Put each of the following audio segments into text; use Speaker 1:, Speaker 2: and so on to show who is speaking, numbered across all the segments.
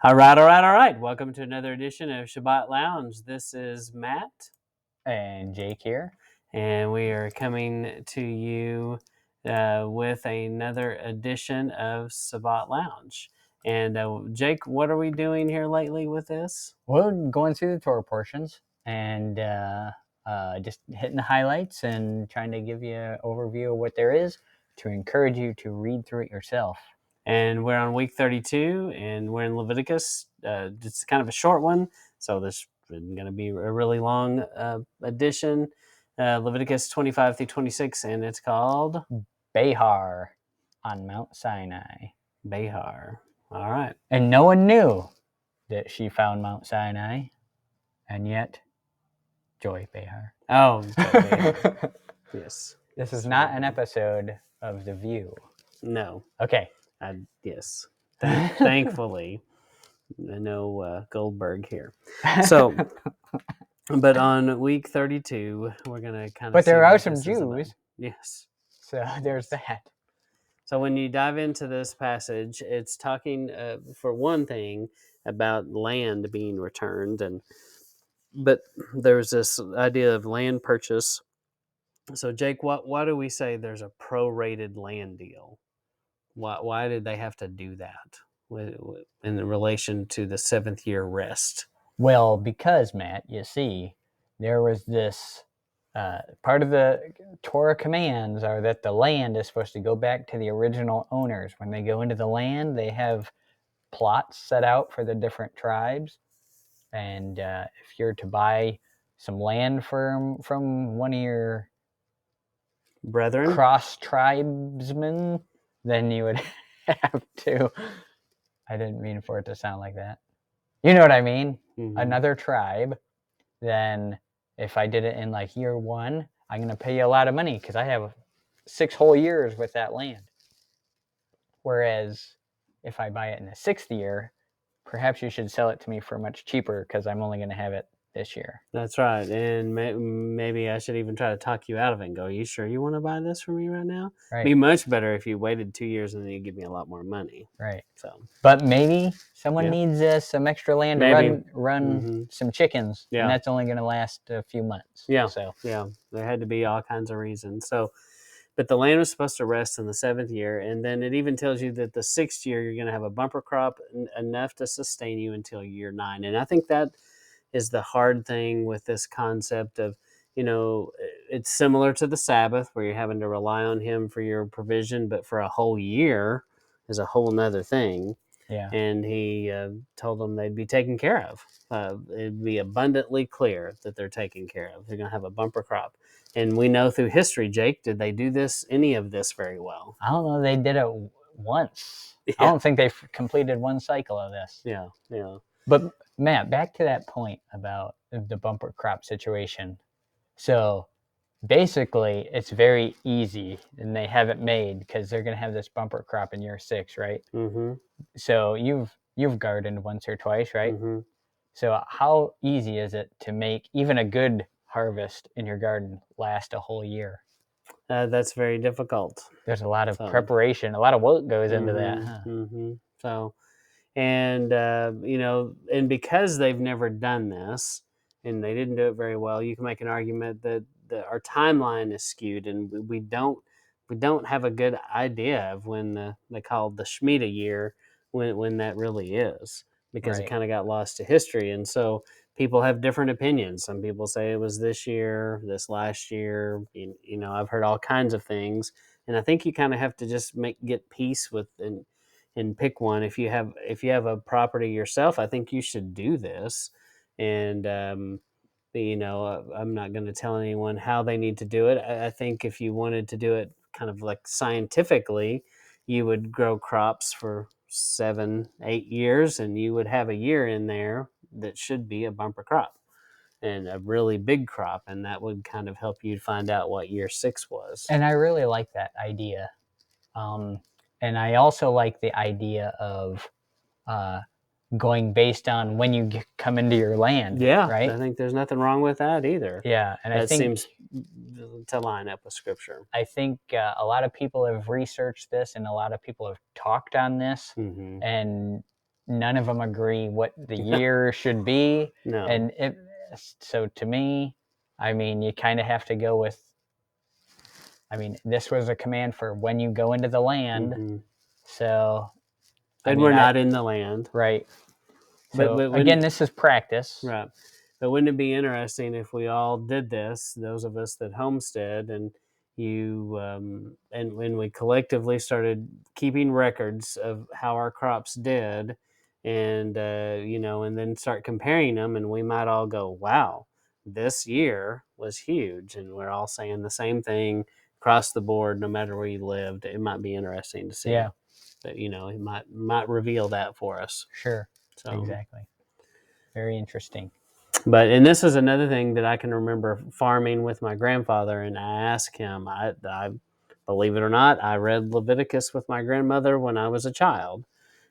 Speaker 1: All right, all right, all right. Welcome to another edition of Sabbath Lounge. This is Matt.
Speaker 2: And Jake here.
Speaker 1: And we are coming to you with another edition of Sabbath Lounge. And Jake, what are we doing here lately with this?
Speaker 2: We're going through the Torah Portions and just hitting the highlights and trying to give you an overview of what there is to encourage you to read through it yourself.
Speaker 1: And we're on week 32, and we're in Leviticus. It's kind of a short one, so this is going to be a really long edition. Leviticus 25 through 26, and it's called
Speaker 2: Behar on Mount Sinai.
Speaker 1: Behar. All right.
Speaker 2: And no one knew that she found Mount Sinai, and yet, Joy Behar.
Speaker 1: Oh, Behar. Yes.
Speaker 2: This is not an episode of The View.
Speaker 1: No.
Speaker 2: Okay.
Speaker 1: Yes. Thankfully, no Goldberg here. So, but on week 32, we're going to kind of.
Speaker 2: But there are some Jews.
Speaker 1: Yes.
Speaker 2: So there's that.
Speaker 1: So when you dive into this passage, it's talking, for one thing, about land being returned, but there's this idea of land purchase. So Jake, why do we say there's a prorated land deal? Why did they have to do that in relation to the 7th year rest?
Speaker 2: Well, because, Matt, you see, there was this part of the Torah commands are that the land is supposed to go back to the original owners. When they go into the land, they have plots set out for the different tribes. And if you're to buy some land from one of your
Speaker 1: Brethren,
Speaker 2: cross tribesmen, then you would have to. I didn't mean for it to sound like that. You know what I mean? Mm-hmm. Another tribe. Then if I did it in like year 1, I'm going to pay you a lot of money because I have 6 whole years with that land. Whereas if I buy it in the 6th year, perhaps you should sell it to me for much cheaper because I'm only going to have it this year.
Speaker 1: That's right. And maybe I should even try to talk you out of it and go, are you sure you want to buy this from me right now?
Speaker 2: Right.
Speaker 1: It'd be much better if you waited 2 years and then you give me a lot more money.
Speaker 2: Right.
Speaker 1: So,
Speaker 2: but maybe someone needs some extra land to run some chickens, and that's only going to last a few months.
Speaker 1: Yeah.
Speaker 2: So
Speaker 1: there had to be all kinds of reasons. So, but the land was supposed to rest in the 7th year, and then it even tells you that the 6th year you're going to have a bumper crop enough to sustain you until year 9. And I think that is the hard thing with this concept of, it's similar to the Sabbath where you're having to rely on him for your provision, but for a whole year is a whole nother thing.
Speaker 2: Yeah.
Speaker 1: And he told them they'd be taken care of. It'd be abundantly clear that they're taken care of. They're going to have a bumper crop. And we know through history, Jake, did they do any of this very well?
Speaker 2: I don't know. They did it once. Yeah. I don't think they've completed one cycle of this.
Speaker 1: Yeah.
Speaker 2: But Matt, back to that point about the bumper crop situation. So basically, it's very easy, and they have it made because they're going to have this bumper crop in year 6, right?
Speaker 1: Mm-hmm.
Speaker 2: So you've gardened once or twice, right?
Speaker 1: Mm-hmm.
Speaker 2: So how easy is it to make even a good harvest in your garden last a whole year?
Speaker 1: That's very difficult.
Speaker 2: There's a lot of preparation, a lot of work goes into that. Huh?
Speaker 1: Mm-hmm. So, and and because they've never done this and they didn't do it very well, you can make an argument that our timeline is skewed, and we don't have a good idea of when they call the Shemitah year, when that really is, because it kind of got lost to history. And so people have different opinions. Some people say it was this year, this last year. I've heard all kinds of things, and I think you kind of have to just get peace with and pick one. If you have a property yourself, I think you should do this. And I'm not going to tell anyone how they need to do it. I think if you wanted to do it kind of like scientifically, you would grow crops for 7-8 years, and you would have a year in there that should be a bumper crop and a really big crop, and that would kind of help you find out what year 6 was.
Speaker 2: And I really like that idea. And I also like the idea of going based on when you come into your land.
Speaker 1: Yeah,
Speaker 2: right?
Speaker 1: I think there's nothing wrong with that either.
Speaker 2: Yeah, and
Speaker 1: that
Speaker 2: I think
Speaker 1: seems to line up with Scripture.
Speaker 2: I think a lot of people have researched this, and a lot of people have talked on this,
Speaker 1: Mm-hmm.
Speaker 2: and none of them agree what the year should be.
Speaker 1: No.
Speaker 2: And so to me, I mean, you kind of have to go with, I mean, this was a command for when you go into the land.
Speaker 1: Mm-hmm.
Speaker 2: So,
Speaker 1: And we're not in the land.
Speaker 2: Right.
Speaker 1: But
Speaker 2: So again, this is practice.
Speaker 1: Right. But wouldn't it be interesting if we all did this, those of us that homestead, and you and when we collectively started keeping records of how our crops did, and and then start comparing them, and we might all go, "Wow, this year was huge," and we're all saying the same thing across the board, no matter where you lived. It might be interesting to see.
Speaker 2: Yeah.
Speaker 1: But it might reveal that for us.
Speaker 2: Sure.
Speaker 1: So
Speaker 2: exactly. Very interesting.
Speaker 1: And this is another thing that I can remember farming with my grandfather, and I asked him. I believe it or not, I read Leviticus with my grandmother when I was a child,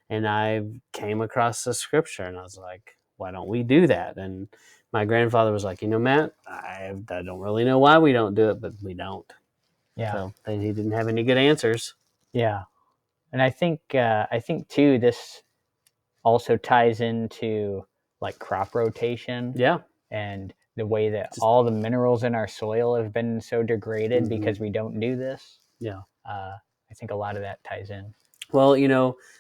Speaker 1: and I came across the scripture, and I was like, "Why don't we do that?" And my grandfather was like, Matt, I don't really know why we don't do it, but we don't.
Speaker 2: Yeah.
Speaker 1: So he didn't have any good answers.
Speaker 2: Yeah, and I think too, this also ties into like crop rotation.
Speaker 1: Yeah.
Speaker 2: And the way that all the minerals in our soil have been so degraded because we don't do this.
Speaker 1: Yeah.
Speaker 2: I think a lot of that ties in.
Speaker 1: Well,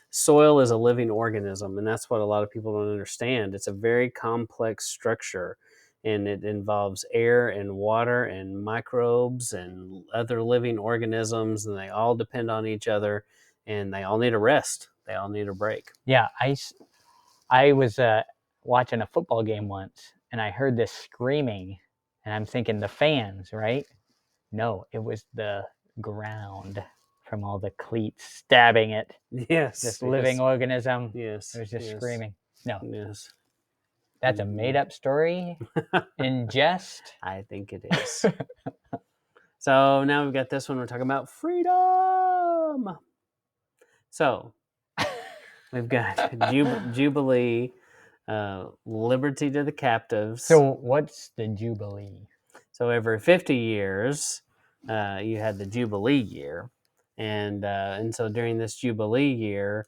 Speaker 1: soil is a living organism, and that's what a lot of people don't understand. It's a very complex structure, and it involves air and water and microbes and other living organisms, and they all depend on each other, and they all need a rest. They all need a break.
Speaker 2: Yeah, I was watching a football game once, and I heard this screaming, and I'm thinking the fans, right? No, it was the ground from all the cleats stabbing it.
Speaker 1: Yes.
Speaker 2: This living organism.
Speaker 1: Yes.
Speaker 2: It was just screaming. No.
Speaker 1: Yes.
Speaker 2: That's a made-up story in jest.
Speaker 1: I think it is. So now we've got this one. We're talking about freedom. So we've got Jubilee, liberty to the captives.
Speaker 2: So what's the Jubilee?
Speaker 1: So every 50 years, you had the Jubilee year, and so during this Jubilee year,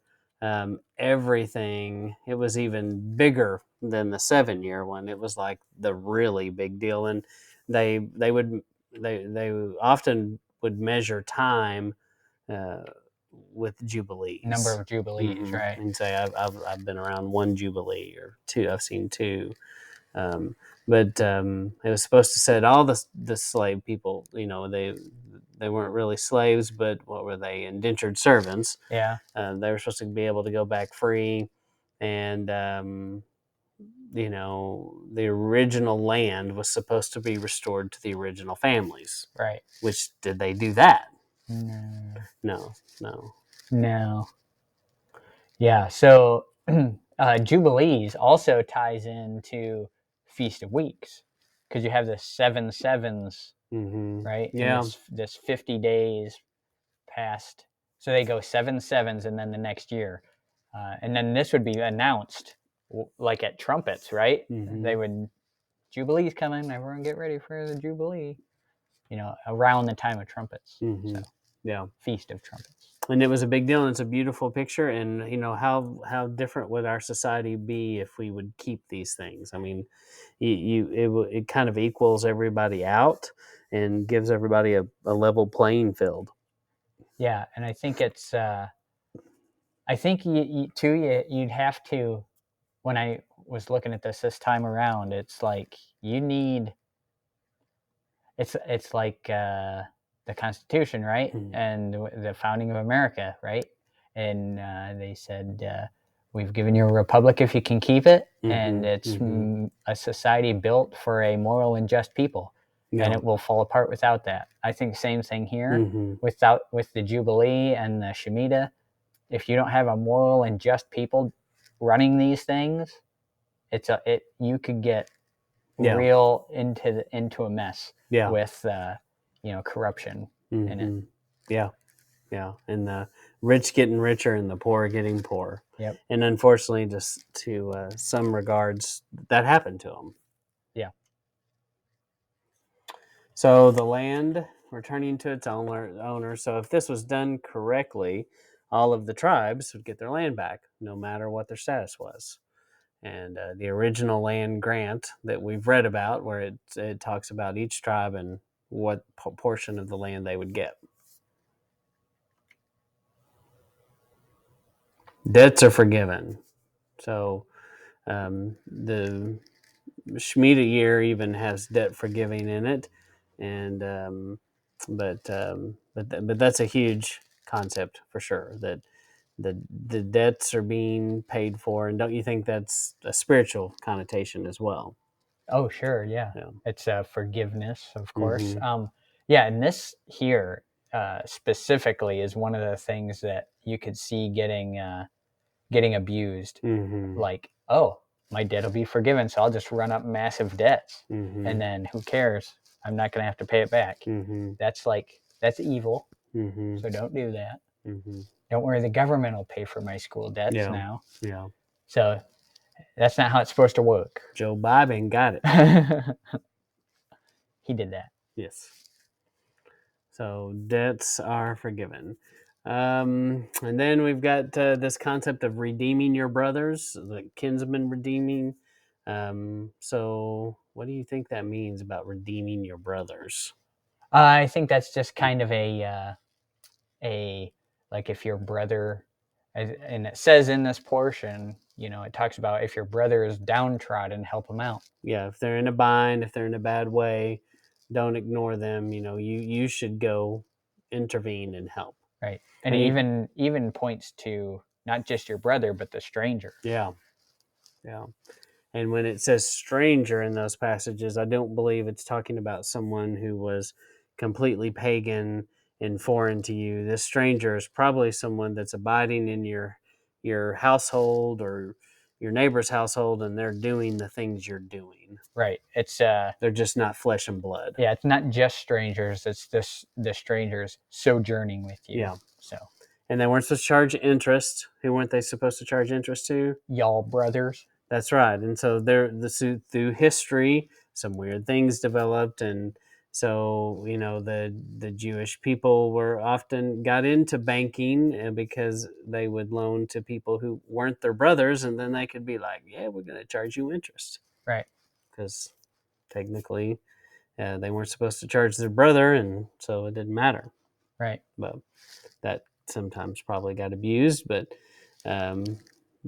Speaker 1: everything, it was even bigger than the 7-year one. It was like the really big deal, and they often would measure time with jubilees,
Speaker 2: Number of Jubilees, right?
Speaker 1: and say I've been around one Jubilee or two. I've seen two. But it was supposed to set all the slave people. They weren't really slaves, but what were they? Indentured servants.
Speaker 2: Yeah.
Speaker 1: They were supposed to be able to go back free, and the original land was supposed to be restored to the original families.
Speaker 2: Right.
Speaker 1: Which, did they do that?
Speaker 2: No.
Speaker 1: No.
Speaker 2: Yeah. So Jubilees also ties into Feast of Weeks, because you have the 7 sevens, right?
Speaker 1: Yeah.
Speaker 2: And this 50 days past. So they go 7 sevens, and then the next year, and then this would be announced like at trumpets, right? They would, Jubilee's coming. Everyone get ready for the Jubilee. Around the time of trumpets. So,
Speaker 1: yeah.
Speaker 2: Feast of Trumpets.
Speaker 1: And it was a big deal, and it's a beautiful picture. And how different would our society be if we would keep these things? I mean, it kind of equals everybody out and gives everybody a level playing field.
Speaker 2: Yeah, and I think it's I think you'd have to, when I was looking at this time around, it's like you need, it's like the Constitution, right? And the founding of America, right? And they said, we've given you a republic if you can keep it, and it's a society built for a moral and just people, and it will fall apart without that. I think same thing here, with the Jubilee and the Shemitah. If you don't have a moral and just people running these things, you could get real into a mess with corruption in it.
Speaker 1: Yeah, and the rich getting richer and the poor getting poorer.
Speaker 2: Yep.
Speaker 1: And unfortunately, just to some regards, that happened to them.
Speaker 2: Yeah.
Speaker 1: So the land returning to its owner. So if this was done correctly, all of the tribes would get their land back, no matter what their status was. And the original land grant that we've read about, where it talks about each tribe and what portion of the land they would get. Debts are forgiven. So the Shemitah year even has debt forgiving in it, and but that's a huge concept for sure, that the debts are being paid for. And don't you think that's a spiritual connotation as well?
Speaker 2: Oh, sure, yeah.
Speaker 1: Yeah.
Speaker 2: It's forgiveness, of course.
Speaker 1: Mm-hmm.
Speaker 2: Yeah, and this here specifically is one of the things that you could see getting abused.
Speaker 1: Mm-hmm.
Speaker 2: Like, oh, my debt will be forgiven, so I'll just run up massive debts,
Speaker 1: Mm-hmm.
Speaker 2: and then who cares? I'm not going to have to pay it back.
Speaker 1: Mm-hmm.
Speaker 2: That's evil.
Speaker 1: Mm-hmm.
Speaker 2: So don't do that.
Speaker 1: Mm-hmm.
Speaker 2: Don't worry, the government will pay for my school debts
Speaker 1: Yeah.
Speaker 2: now.
Speaker 1: Yeah.
Speaker 2: So that's not how it's supposed to work.
Speaker 1: Joe Biden got it.
Speaker 2: He did that.
Speaker 1: Yes. So debts are forgiven. And then we've got this concept of redeeming your brothers, like kinsman redeeming. So what do you think that means about redeeming your brothers?
Speaker 2: I think that's just kind of a like if your brother, and it says in this portion, it talks about if your brother is downtrodden, help him out.
Speaker 1: Yeah, if they're in a bind, if they're in a bad way, don't ignore them. You should go intervene and help.
Speaker 2: Right. And
Speaker 1: And
Speaker 2: even points to not just your brother, but the stranger.
Speaker 1: yeah, yeah. And when it says stranger in those passages, I don't believe it's talking about someone who was completely pagan and foreign to you. This stranger is probably someone that's abiding in your household or your neighbor's household, and they're doing the things you're doing.
Speaker 2: Right. It's
Speaker 1: They're just not flesh and blood.
Speaker 2: yeah, it's not just strangers, it's the strangers sojourning with you.
Speaker 1: Yeah.
Speaker 2: So
Speaker 1: And they weren't supposed to charge interest. Who weren't they supposed to charge interest to?
Speaker 2: y'all brothers.
Speaker 1: That's right. And so through history, some weird things developed, and so the Jewish people were often got into banking, and because they would loan to people who weren't their brothers, and then they could be like, "Yeah, we're going to charge you interest,"
Speaker 2: Right.
Speaker 1: because technically they weren't supposed to charge their brother, and so it didn't matter.
Speaker 2: Right.
Speaker 1: But that sometimes probably got abused, um,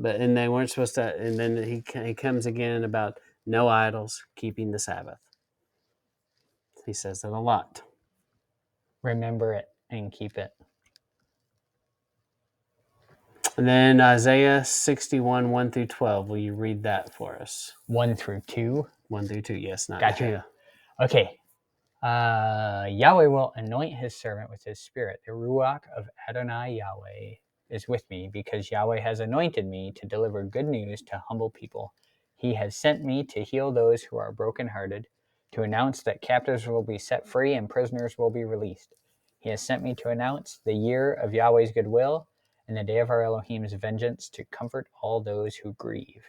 Speaker 1: and they weren't supposed to. And then he comes again about no idols, keeping the Sabbath. He says it a lot.
Speaker 2: Remember it and keep it.
Speaker 1: And then Isaiah 61, 1 through 12. Will you read that for us?
Speaker 2: 1 through 2.
Speaker 1: 1 through 2, yes. Not
Speaker 2: Gotcha.
Speaker 1: Yeah.
Speaker 2: Okay. Yahweh will anoint his servant with his spirit. The Ruach of Adonai Yahweh is with me, because Yahweh has anointed me to deliver good news to humble people. He has sent me to heal those who are brokenhearted, to announce that captives will be set free and prisoners will be released. He has sent me to announce the year of Yahweh's goodwill and the day of our Elohim's vengeance, to comfort all those who grieve.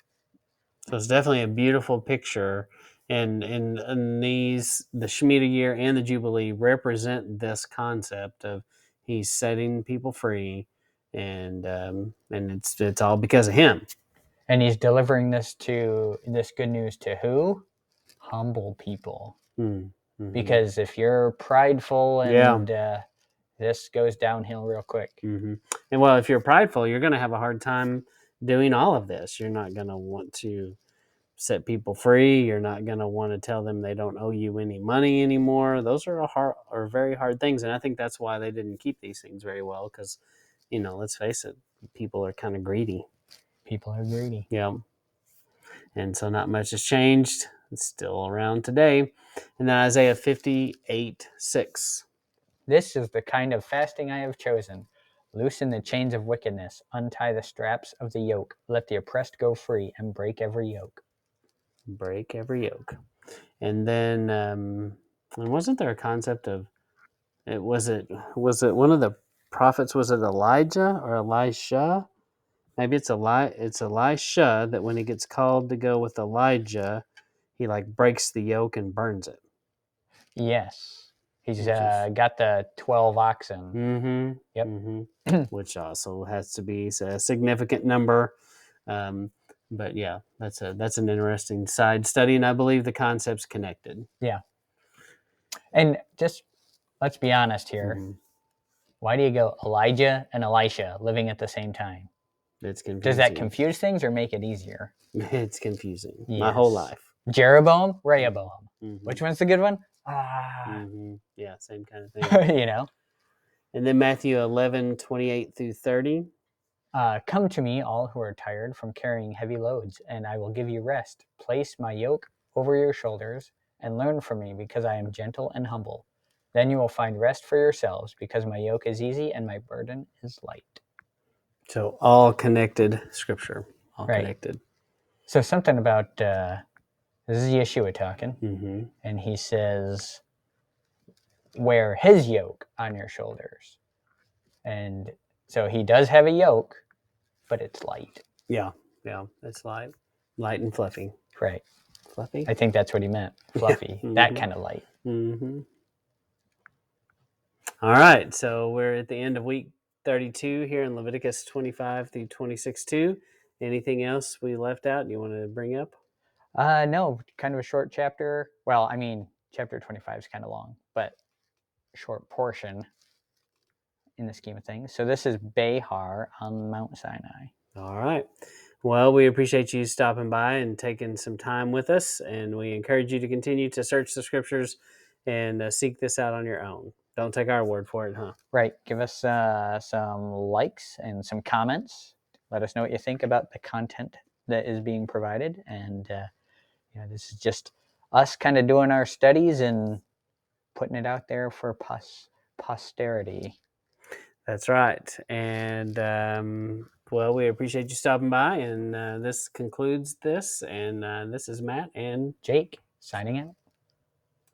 Speaker 1: So it's definitely a beautiful picture. And the Shemitah year and the Jubilee represent this concept of he's setting people free, and it's all because of him.
Speaker 2: And he's delivering this good news to who? Humble people.
Speaker 1: Mm-hmm.
Speaker 2: Because if you're prideful and this goes downhill real quick.
Speaker 1: Mm-hmm. And well, if you're prideful, you're going to have a hard time doing all of this. You're not going to want to set people free. You're not going to want to tell them they don't owe you any money anymore. Those are very hard things, and I think that's why they didn't keep these things very well. Because, let's face it, people are kind of greedy.
Speaker 2: People are greedy.
Speaker 1: Yeah, and so not much has changed. It's still around today. And then Isaiah 58, 6.
Speaker 2: This is the kind of fasting I have chosen. Loosen the chains of wickedness, untie the straps of the yoke, let the oppressed go free, and break every yoke.
Speaker 1: Break every yoke. And then, and wasn't there a concept of was it one of the prophets? Was it Elijah or Elisha? Maybe it's Elisha, that when he gets called to go with Elijah, he like breaks the yoke and burns it.
Speaker 2: Yes. He's
Speaker 1: Which is-
Speaker 2: got the 12 oxen.
Speaker 1: Mm-hmm.
Speaker 2: Yep.
Speaker 1: Mm-hmm. Which also has to be a significant number. But yeah, that's an interesting side study, and I believe the concept's connected.
Speaker 2: Yeah. And just let's be honest here.
Speaker 1: Mm-hmm.
Speaker 2: Why do you go Elijah and Elisha living at the same time?
Speaker 1: It's confusing.
Speaker 2: Does that confuse things or make it easier?
Speaker 1: It's confusing.
Speaker 2: Yes.
Speaker 1: My whole life.
Speaker 2: Jeroboam, Rehoboam.
Speaker 1: Mm-hmm.
Speaker 2: Which one's the good one?
Speaker 1: Mm-hmm. Yeah, same kind of thing.
Speaker 2: You know.
Speaker 1: And then Matthew 11:28 through 30.
Speaker 2: Come to me, all who are tired from carrying heavy loads, and I will give you rest. Place my yoke over your shoulders and learn from me, because I am gentle and humble. Then you will find rest for yourselves, because my yoke is easy and my burden is light.
Speaker 1: So all connected scripture. All
Speaker 2: Right.
Speaker 1: connected.
Speaker 2: So something about, this is Yeshua talking,
Speaker 1: Mm-hmm.
Speaker 2: and he says, wear his yoke on your shoulders. And so he does have a yoke, but it's light.
Speaker 1: Yeah, it's light and fluffy.
Speaker 2: Right.
Speaker 1: Fluffy?
Speaker 2: I think that's what he meant. Fluffy.
Speaker 1: Mm-hmm.
Speaker 2: That kind of light.
Speaker 1: Mm-hmm. All right, so we're at the end of week 32 here in Leviticus 25 through 26:2. Anything else we left out you want to bring up?
Speaker 2: No, kind of a short chapter. Well, I mean, chapter 25 is kind of long, but short portion in the scheme of things. So this is Behar on Mount Sinai.
Speaker 1: All right. Well, we appreciate you stopping by and taking some time with us, and we encourage you to continue to search the scriptures and seek this out on your own. Don't take our word for it, huh?
Speaker 2: Right. Give us some likes and some comments. Let us know what you think about the content that is being provided. And, this is just us kind of doing our studies and putting it out there for posterity.
Speaker 1: That's right. And, well, we appreciate you stopping by, and this concludes this. And this is Matt and
Speaker 2: Jake, signing out.